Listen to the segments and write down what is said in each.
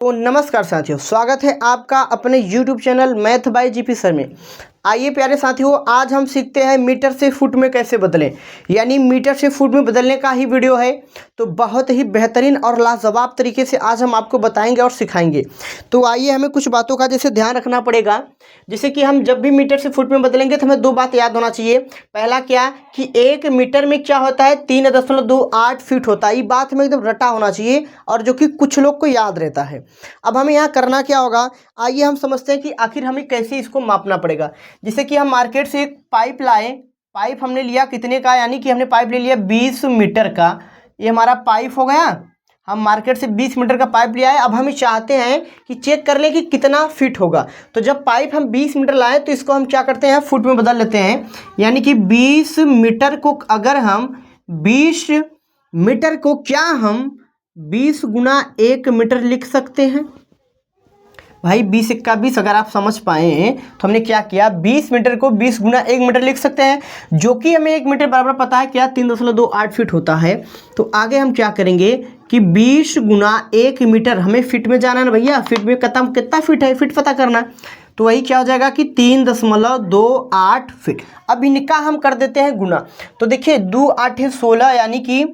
तो नमस्कार साथियों, स्वागत है आपका अपने YouTube channel math bye GP sir में। आइए प्यारे साथियों, आज हम सीखते हैं मीटर से फुट में कैसे बदलें, यानी मीटर से फुट में बदलने का ही वीडियो है। तो बहुत ही बेहतरीन और लाजवाब तरीके से आज हम आपको बताएंगे और सिखाएंगे। तो आइए, हमें कुछ बातों का जैसे ध्यान रखना पड़ेगा। जैसे कि हम जब भी मीटर से फुट में बदलेंगे तो हमें दो बात याद होना चाहिए। पहला क्या कि एक मीटर में क्या होता है, 3.28 फीट होता है। ये बात हमें एकदम रटा होना चाहिए और जो कि कुछ लोग को याद रहता है। अब हमें यहाँ करना क्या होगा, आइए हम समझते हैं कि आखिर हमें कैसे इसको मापना पड़ेगा। जैसे कि हम मार्केट से एक पाइप लाए, पाइप हमने लिया कितने का, यानी कि हमने पाइप ले लिया 20 मीटर का। ये हमारा पाइप हो गया। हम मार्केट से 20 मीटर का पाइप लिया है। अब हम चाहते हैं कि चेक कर लें कि कितना फिट होगा। तो जब पाइप हम 20 मीटर लाए तो इसको हम क्या करते हैं, फुट में बदल लेते हैं। यानी कि 20 मीटर को अगर हम 20 मीटर को क्या हम 20 गुना 1 मीटर लिख सकते हैं। भाई 20 का 20 अगर आप समझ पाए तो हमने क्या किया, 20 मीटर को 20 गुना 1 मीटर लिख सकते हैं, जो कि हमें 1 मीटर बराबर पता है क्या, 3.28 फीट होता है। तो आगे हम क्या करेंगे कि 20 गुना 1 मीटर, हमें फिट में जाना है ना भैया, फिट में कितना फिट है, फिट पता करना। तो वही क्या हो जाएगा कि 3.28 फीट। अब इनका हम कर देते हैं गुना। तो देखिए 2 8 16, यानी कि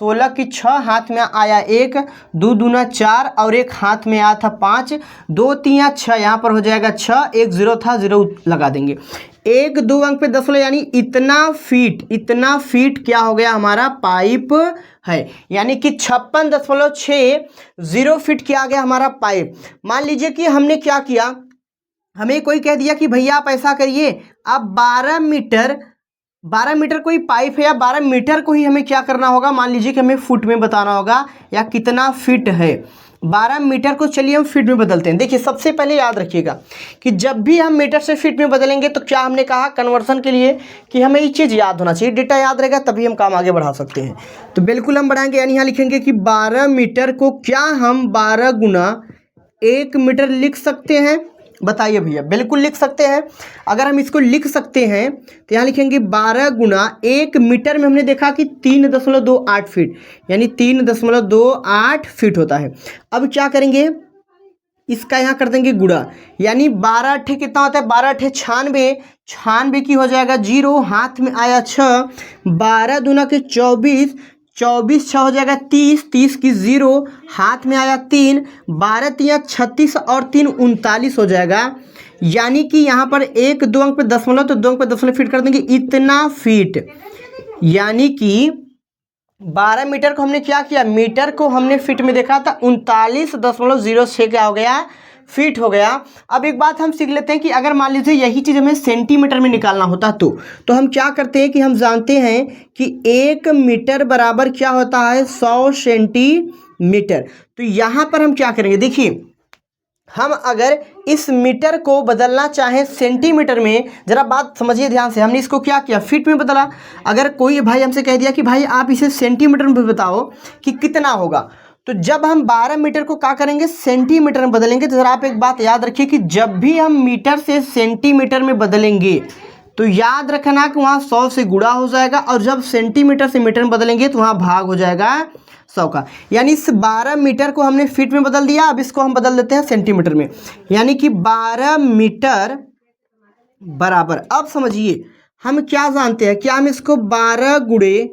16 की 6 हाथ में आया 1, 2 दूना 4 और 1 हाथ में आया था 5, 2 3 6, यहाँ पर हो जाएगा 6, 1 0 था, 0 लगा देंगे। 1 2 अंक पे 10, यानी इतना फीट क्या हो गया, हमारा पाइप है। यानी कि 56.60 फीट क्या आ गया हमारा पाइप। मान लीजिए कि हमने क्या किया, हमें कोई कह दिया कि भैया आप ऐसा करिए, आप 12 मीटर कोई पाइप है या 12 मीटर को ही हमें क्या करना होगा, मान लीजिए कि हमें फुट में बताना होगा या कितना फिट है। 12 मीटर को चलिए हम फीट में बदलते हैं। देखिए सबसे पहले याद रखिएगा कि जब भी हम मीटर से फीट में बदलेंगे तो क्या हमने कहा कन्वर्सन के लिए कि हमें ये चीज़ याद होना चाहिए, डेटा याद रहेगा तभी हम काम आगे बढ़ा सकते हैं। तो बिल्कुल हम बढ़ाएंगे, यानी यहाँ लिखेंगे कि 12 मीटर को क्या हम 12 गुना 1 मीटर लिख सकते हैं। बताइए भैया, बिल्कुल लिख सकते हैं। अगर हम इसको लिख सकते हैं तो यहाँ लिखेंगे 12 गुना 1 मीटर में हमने देखा कि 3.28 फीट, यानी 3.28 फीट होता है। अब क्या करेंगे, इसका यहाँ कर देंगे गुणा, यानी 12 अट्ठे कितना होता है, 12 अट्ठे 96, 96 की हो जाएगा 0, हाथ में आया 6, 12 दूना के 24, 24 6 हो जाएगा 30, 30 की 0, हाथ में आया 3, 12 3 36 और 3 39 हो जाएगा। यानी कि यहाँ पर 1 2 अंक पे दशमलव, तो 2 अंक पे दशमलव फिट कर देंगे, इतना फीट। यानी कि 12 मीटर को हमने क्या किया, मीटर को हमने फिट में देखा था, 39.06 क्या हो गया, फीट हो गया। अब एक बात हम सीख लेते हैं कि अगर मान लीजिए यही चीज़ हमें सेंटीमीटर में निकालना होता तो हम क्या करते हैं कि हम जानते हैं कि 1 मीटर बराबर क्या होता है, 100 सेंटीमीटर। तो यहाँ पर हम क्या करेंगे, देखिए हम अगर इस मीटर को बदलना चाहें सेंटीमीटर में, जरा बात समझिए ध्यान से, हमने इसको क्या किया, फिट में बदला। अगर कोई भाई हमसे कह दिया कि भाई आप इसे सेंटीमीटर में बताओ कि कितना होगा, तो जब हम 12 मीटर को क्या करेंगे, सेंटीमीटर में बदलेंगे। तो जरा आप एक बात याद रखिए कि जब भी हम मीटर से सेंटीमीटर में बदलेंगे तो याद रखना कि वहाँ 100 से गुणा हो जाएगा, और जब सेंटीमीटर से मीटर में बदलेंगे तो वहाँ भाग हो जाएगा 100 का। यानी इस 12 मीटर को हमने फीट में बदल दिया, अब इसको हम बदल देते हैं सेंटीमीटर में। यानी कि 12 मीटर बराबर, अब समझिए हम क्या जानते हैं, क्या हम इसको 12 गुणे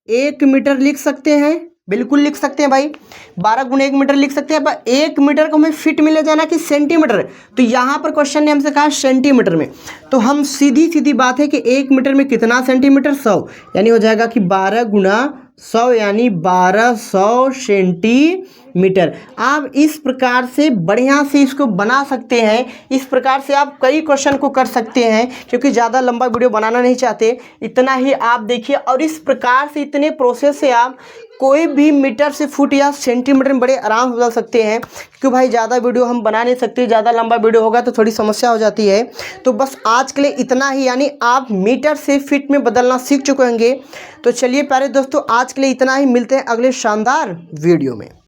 1 मीटर लिख सकते हैं। बिल्कुल लिख सकते हैं भाई, 12 गुणे 1 मीटर लिख सकते हैं। पर 1 मीटर को हमें फिट में ले जाना कि सेंटीमीटर, तो यहाँ पर क्वेश्चन ने हमसे कहा सेंटीमीटर में। तो हम सीधी बात है कि 1 मीटर में कितना सेंटीमीटर, 100, यानी हो जाएगा कि 12 गुना 100, यानी 1200 सेंटीमीटर। आप इस प्रकार से बढ़िया से इसको बना सकते हैं। इस प्रकार से आप कई क्वेश्चन को कर सकते हैं, क्योंकि ज़्यादा लंबा वीडियो बनाना नहीं चाहते, इतना ही आप देखिए। और इस प्रकार से इतने प्रोसेस से आप कोई भी मीटर से फुट या सेंटीमीटर में बड़े आराम से बदल सकते हैं। क्योंकि भाई ज़्यादा वीडियो हम बना नहीं सकते, ज़्यादा लंबा वीडियो होगा तो थोड़ी समस्या हो जाती है। तो बस आज के लिए इतना ही, यानी आप मीटर से फिट में बदलना सीख चुके होंगे। तो चलिए प्यारे दोस्तों, आज के लिए इतना ही, मिलते हैं अगले शानदार वीडियो में।